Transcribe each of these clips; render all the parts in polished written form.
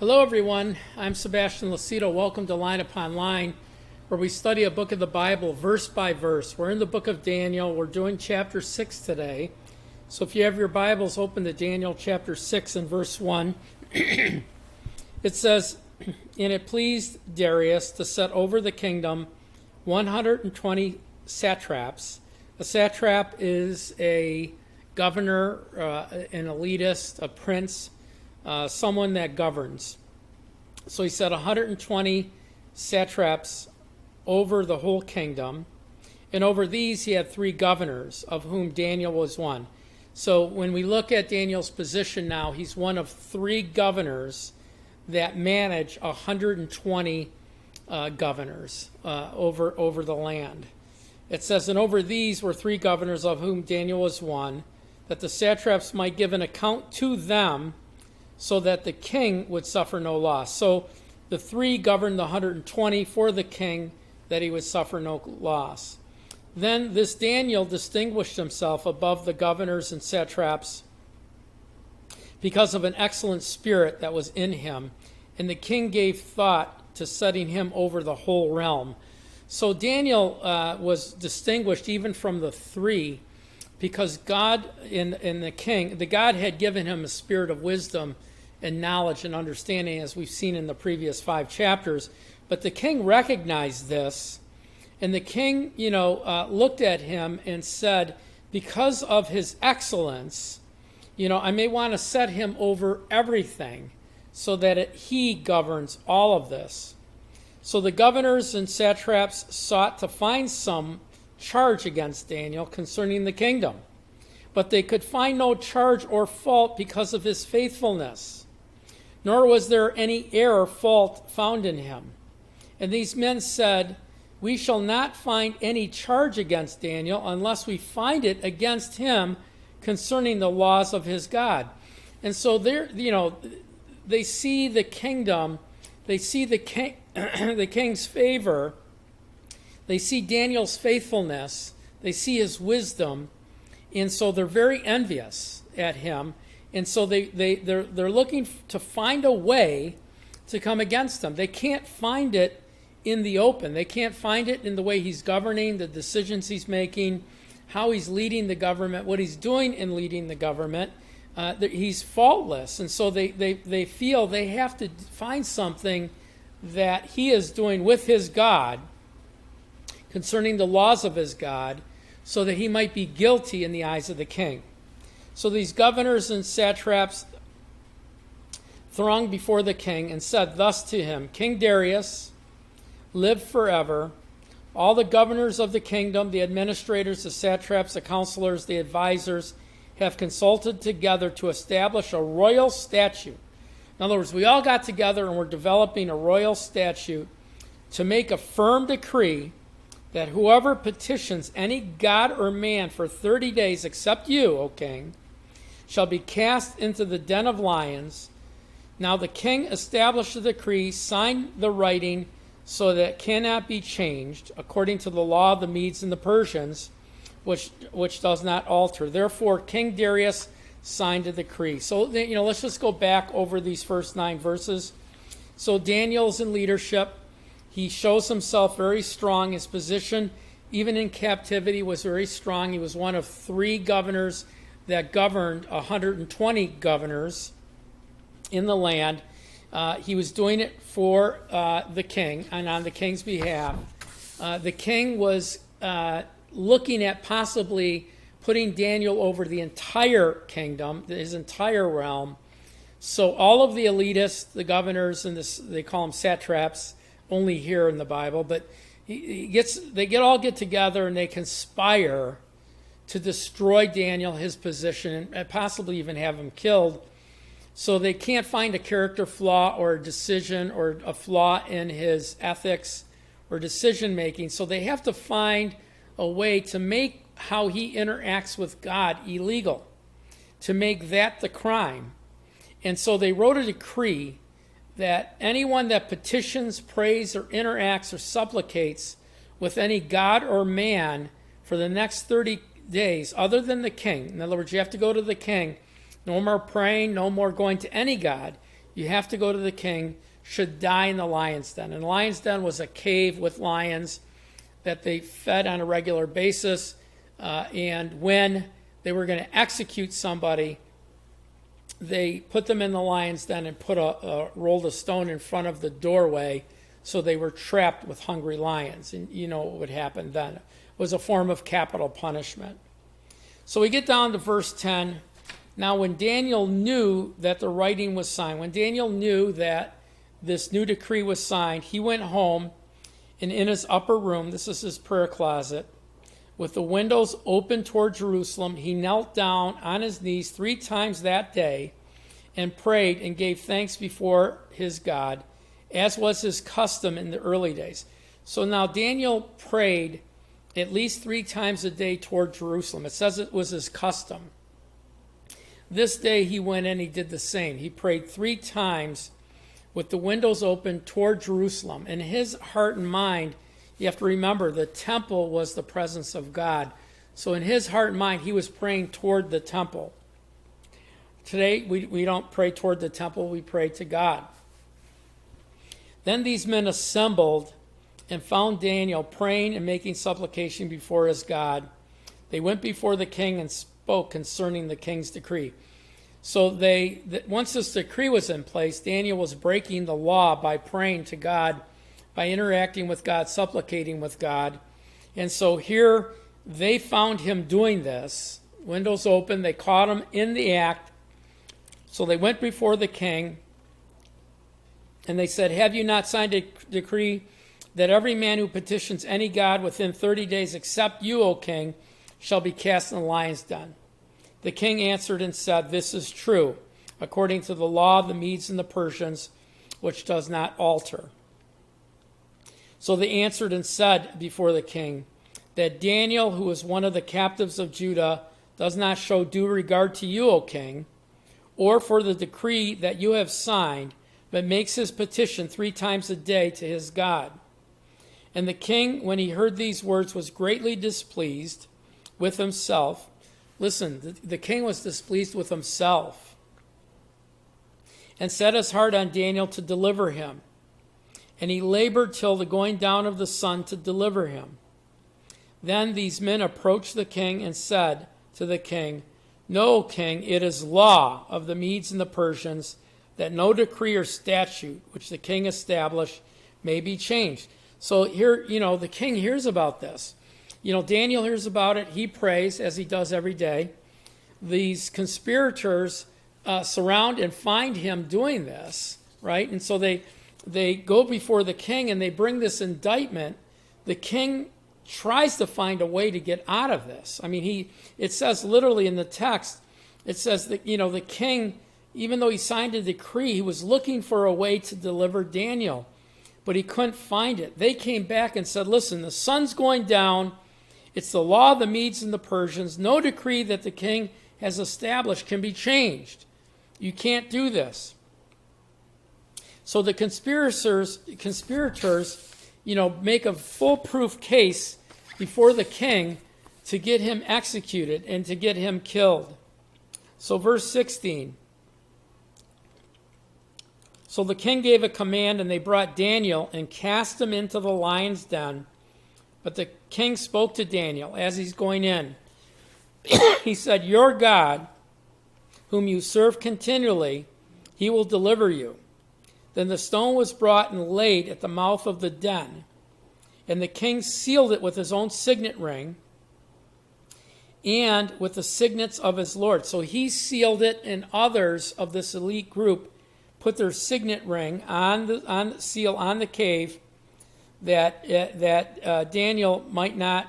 Hello, everyone. I'm Sebastian Lucido. Welcome to Line Upon Line, where we study a book of the Bible verse by verse. We're in the book of Daniel. We're doing chapter 6 today. So if you have your Bibles, open to Daniel chapter 6 and verse 1. It says, "And it pleased Darius to set over the kingdom 120 satraps." A satrap is a governor, an elitist, a prince, someone that governs. So he said 120 satraps over the whole kingdom. And over these he had 3 governors, of whom Daniel was one. So when we look at Daniel's position now, he's one of 3 governors that manage 120 governors over the land. It says, "And over these were 3 governors, of whom Daniel was one, that the satraps might give an account to them, so that the king would suffer no loss." So the 3 governed the 120 for the king, that he would suffer no loss. Then this Daniel distinguished himself above the governors and satraps because of an excellent spirit that was in him, and the king gave thought to setting him over the whole realm. So Daniel was distinguished even from the 3 because God in the king, the God had given him a spirit of wisdom and knowledge and understanding, as we've seen in the previous 5 chapters. But the king recognized this, and the king, looked at him and said, because of his excellence, I may want to set him over everything so that he governs all of this. So the governors and satraps sought to find some charge against Daniel concerning the kingdom, but they could find no charge or fault because of his faithfulness, nor was there any error or fault found in him. And these men said, "We shall not find any charge against Daniel unless we find it against him concerning the laws of his God." And so they see the kingdom, they see the king, the king's favor, they see Daniel's faithfulness, they see his wisdom, and so they're very envious at him. And so they're looking to find a way to come against him. They can't find it in the open. They can't find it in the way he's governing, the decisions he's making, how he's leading the government, what he's doing in leading the government. He's faultless. And so they feel they have to find something that he is doing with his God concerning the laws of his God, so that he might be guilty in the eyes of the king. So these governors and satraps thronged before the king and said thus to him, "King Darius, live forever. All the governors of the kingdom, the administrators, the satraps, the counselors, the advisors, have consulted together to establish a royal statute." In other words, we all got together and we're developing a royal statute to make a firm decree that whoever petitions any god or man for 30 days except you, O king, shall be cast into the den of lions. Now the king established the decree, signed the writing so that it cannot be changed, according to the law of the Medes and the Persians, which does not alter. Therefore, King Darius signed a decree. So, let's just go back over these first 9 verses. So Daniel's in leadership. He shows himself very strong. His position, even in captivity, was very strong. He was one of 3 governors that governed 120 governors in the land. He was doing it for the king and on the king's behalf. The king was looking at possibly putting Daniel over the entire kingdom, his entire realm. So all of the elitists, the governors, and they call them satraps, only here in the Bible, but they all get together and they conspire to destroy Daniel, his position, and possibly even have him killed. So they can't find a character flaw or a decision or a flaw in his ethics or decision making. So they have to find a way to make how he interacts with God illegal, to make that the crime. And so they wrote a decree that anyone that petitions, prays, or interacts or supplicates with any god or man for the next 30 days, other than the king, in other words, you have to go to the king, no more praying, no more going to any god. you have to go to the king, should die in the lion's den. And the lion's den was a cave with lions that they fed on a regular basis. And when they were going to execute somebody, they put them in the lion's den and rolled a stone in front of the doorway, so they were trapped with hungry lions. And you know what would happen then. It was a form of capital punishment. So we get down to verse 10. Now when Daniel knew that the writing was signed, when Daniel knew that this new decree was signed, he went home, and in his upper room, this is his prayer closet, with the windows open toward Jerusalem, he knelt down on his knees 3 times that day and prayed and gave thanks before his God, as was his custom in the early days. So now Daniel prayed at least 3 times a day toward Jerusalem. It says it was his custom. This day he went and he did the same. He prayed 3 times with the windows open toward Jerusalem. In his heart and mind, you have to remember, the temple was the presence of God. So in his heart and mind, he was praying toward the temple. Today, we don't pray toward the temple, we pray to God. Then these men assembled and found Daniel praying and making supplication before his God. They went before the king and spoke concerning the king's decree. So once this decree was in place, Daniel was breaking the law by praying to God, by interacting with God, supplicating with God. And so here they found him doing this. Windows open, they caught him in the act. So they went before the king and they said, "Have you not signed a decree that every man who petitions any god within 30 days except you, O king, shall be cast in the lion's den?" The king answered and said, "This is true, according to the law of the Medes and the Persians, which does not alter." So they answered and said before the king, "That Daniel, who is one of the captives of Judah, does not show due regard to you, O king, or for the decree that you have signed, but makes his petition 3 times a day to his God." And the king, when he heard these words, was greatly displeased with himself. Listen, the king was displeased with himself and set his heart on Daniel to deliver him. And he labored till the going down of the sun to deliver him. Then these men approached the king and said to the king, "No, king, it is law of the Medes and the Persians that no decree or statute which the king established may be changed." So here, the king hears about this. Daniel hears about it. He prays, as he does every day. These conspirators surround and find him doing this, right? And so they go before the king and they bring this indictment. The king tries to find a way to get out of this. I mean, it says literally in the text, it says that, the king, even though he signed a decree, he was looking for a way to deliver Daniel, but he couldn't find it. They came back and said, "Listen, the sun's going down. It's the law of the Medes and the Persians. No decree that the king has established can be changed. You can't do this." So the conspirators, make a foolproof case before the king to get him executed and to get him killed. So verse 16. So the king gave a command, and they brought Daniel and cast him into the lion's den. But the king spoke to Daniel as he's going in. He said, "Your God, whom you serve continually, he will deliver you." Then the stone was brought and laid at the mouth of the den. And the king sealed it with his own signet ring and with the signets of his lord. So he sealed it, and others of this elite group put their signet ring on the seal on the cave, that Daniel might not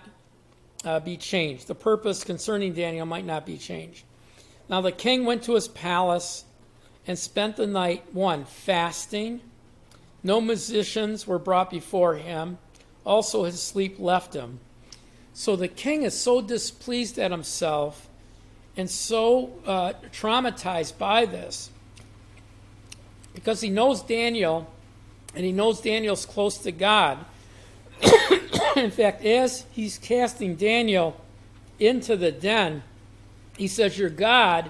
be changed. The purpose concerning Daniel might not be changed. Now the king went to his palace and spent the night, fasting. No musicians were brought before him. Also his sleep left him. So the king is so displeased at himself and so traumatized by this, because he knows Daniel, and he knows Daniel's close to God. In fact, as he's casting Daniel into the den, he says, "Your God,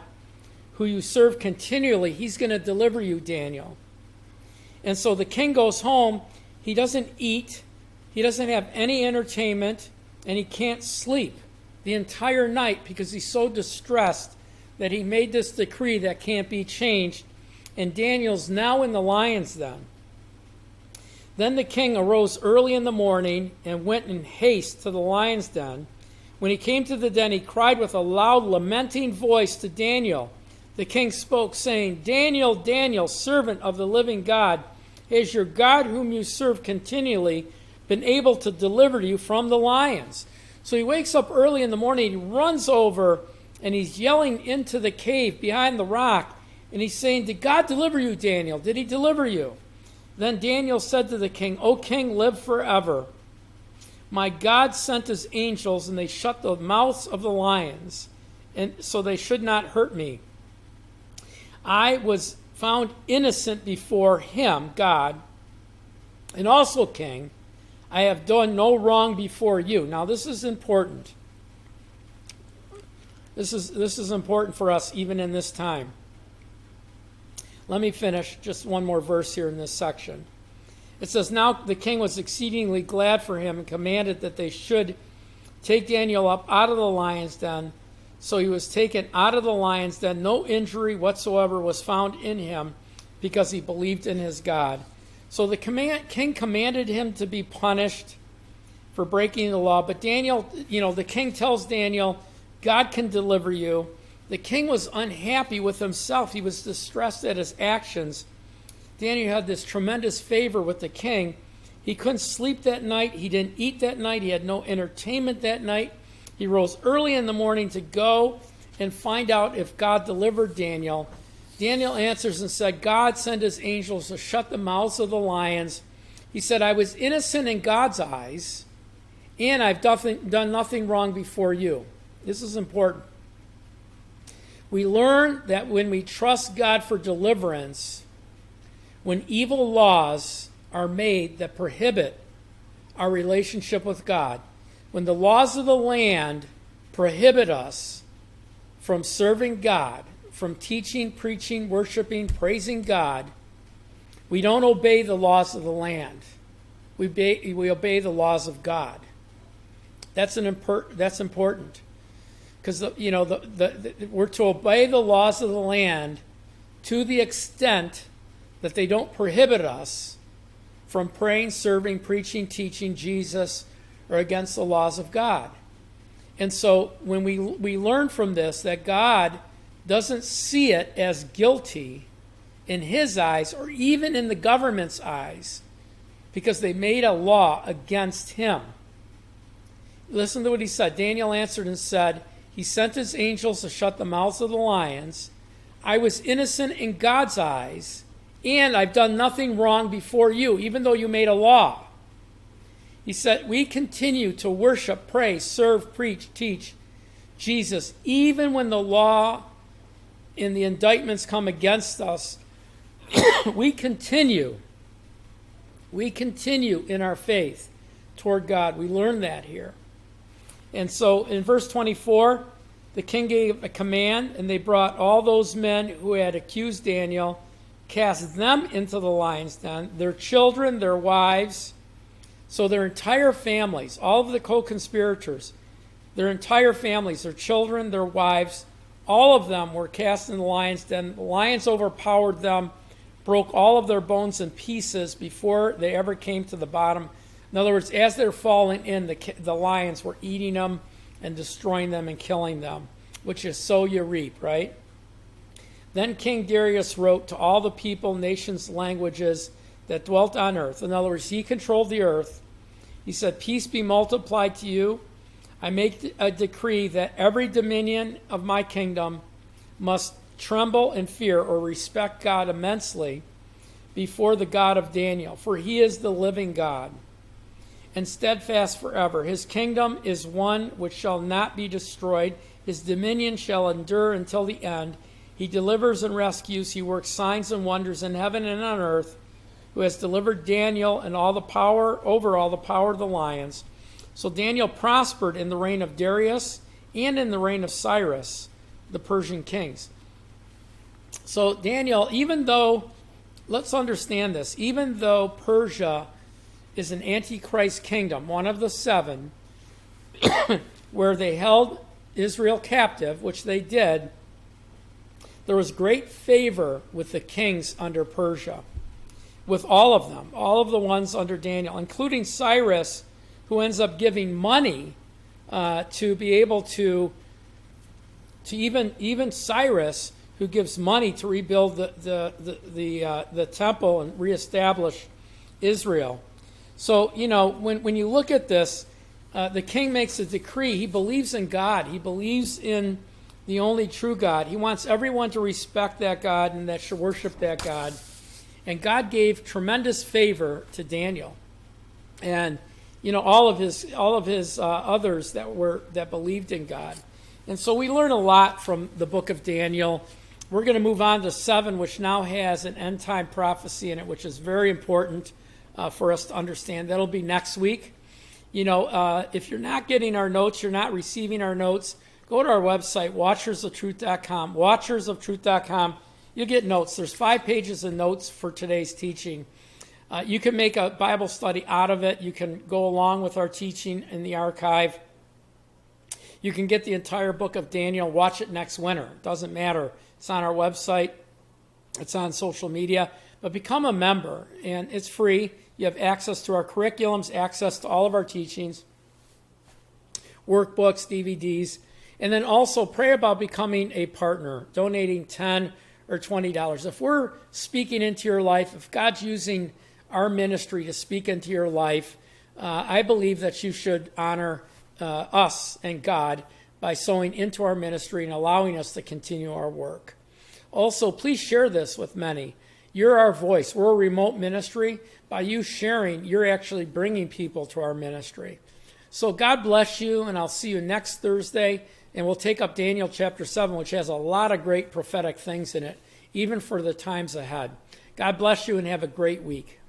who you serve continually, he's going to deliver you, Daniel. And so the king goes home. He doesn't eat. He doesn't have any entertainment, and he can't sleep the entire night because he's so distressed that he made this decree that can't be changed. And Daniel's now in the lion's den. Then the king arose early in the morning and went in haste to the lion's den. When he came to the den, he cried with a loud, lamenting voice to Daniel. The king spoke, saying, Daniel, Daniel, servant of the living God, has your God whom you serve continually been able to deliver you from the lions? So he wakes up early in the morning, he runs over, and he's yelling into the cave behind the rock, and he's saying, did God deliver you, Daniel? Did he deliver you? Then Daniel said to the king, O king, live forever. My God sent his angels, and they shut the mouths of the lions, and so they should not hurt me. I was found innocent before him, God, and also, king, I have done no wrong before you. Now, this is important. This is important for us even in this time. Let me finish just one more verse here in this section. It says, now the king was exceedingly glad for him and commanded that they should take Daniel up out of the lion's den. So he was taken out of the lion's den. No injury whatsoever was found in him because he believed in his God. So the king commanded him to be punished for breaking the law. But Daniel, the king tells Daniel, God can deliver you. The king was unhappy with himself. He was distressed at his actions. Daniel had this tremendous favor with the king. He couldn't sleep that night. He didn't eat that night. He had no entertainment that night. He rose early in the morning to go and find out if God delivered Daniel. Daniel answers and said, God sent his angels to shut the mouths of the lions. He said, I was innocent in God's eyes, and I've done nothing wrong before you. This is important. We learn that when we trust God for deliverance, when evil laws are made that prohibit our relationship with God, when the laws of the land prohibit us from serving God, from teaching, preaching, worshiping, praising God, we don't obey the laws of the land. We obey the laws of God. That's important. Because we're to obey the laws of the land to the extent that they don't prohibit us from praying, serving, preaching, teaching Jesus, or against the laws of God. And so when we learn from this that God doesn't see it as guilty in his eyes or even in the government's eyes because they made a law against him. Listen to what he said. Daniel answered and said, he sent his angels to shut the mouths of the lions. I was innocent in God's eyes, and I've done nothing wrong before you, even though you made a law. He said, we continue to worship, pray, serve, preach, teach Jesus, even when the law and the indictments come against us. We continue in our faith toward God. We learn that here. And so in verse 24, the king gave a command, and they brought all those men who had accused Daniel, cast them into the lion's den, their children, their wives, so their entire families, all of the co-conspirators, their entire families, their children, their wives, all of them were cast in the lion's den. The lions overpowered them, broke all of their bones in pieces before they ever came to the bottom. In other words, as they're falling in, the lions were eating them and destroying them and killing them, which is sow you reap, right? Then King Darius wrote to all the people, nations, languages that dwelt on earth. In other words, he controlled the earth. He said, peace be multiplied to you. I make a decree that every dominion of my kingdom must tremble and fear or respect God immensely before the God of Daniel, for he is the living God and steadfast forever. His kingdom is one which shall not be destroyed. His dominion shall endure until the end. He delivers and rescues. He works signs and wonders in heaven and on earth, who has delivered Daniel and all the power of the lions. So Daniel prospered in the reign of Darius and in the reign of Cyrus, the Persian kings. So Daniel, even though, let's understand this, even though Persia is an antichrist kingdom, one of the seven, where they held Israel captive, which they did, there was great favor with the kings under Persia, with all of them, all of the ones under Daniel, including Cyrus, who ends up giving money to be able to even Cyrus, who gives money to rebuild the temple and reestablish Israel. So, when you look at this, the king makes a decree. He believes in God. He believes in the only true God. He wants everyone to respect that God and that should worship that God. And God gave tremendous favor to Daniel, and all of his others that believed in God. And so we learn a lot from the book of Daniel. We're going to move on to 7, which now has an end time prophecy in it, which is very important for us to understand. That'll be next week. If you're not getting our notes, you're not receiving our notes, go to our website, watchersoftruth.com, watchersoftruth.com. You'll get notes. There's 5 pages of notes for today's teaching. You can make a Bible study out of it. You can go along with our teaching in the archive. You can get the entire book of Daniel, watch it next winter. It doesn't matter. It's on our website. It's on social media. But become a member, and it's free. You have access to our curriculums, access to all of our teachings, workbooks, DVDs, and then also pray about becoming a partner, donating $10 or $20. If we're speaking into your life, if God's using our ministry to speak into your life, I believe that you should honor us and God by sowing into our ministry and allowing us to continue our work. Also, please share this with many. You're our voice. We're a remote ministry. By you sharing, you're actually bringing people to our ministry. So God bless you, and I'll see you next Thursday. And we'll take up Daniel chapter 7, which has a lot of great prophetic things in it, even for the times ahead. God bless you, and have a great week.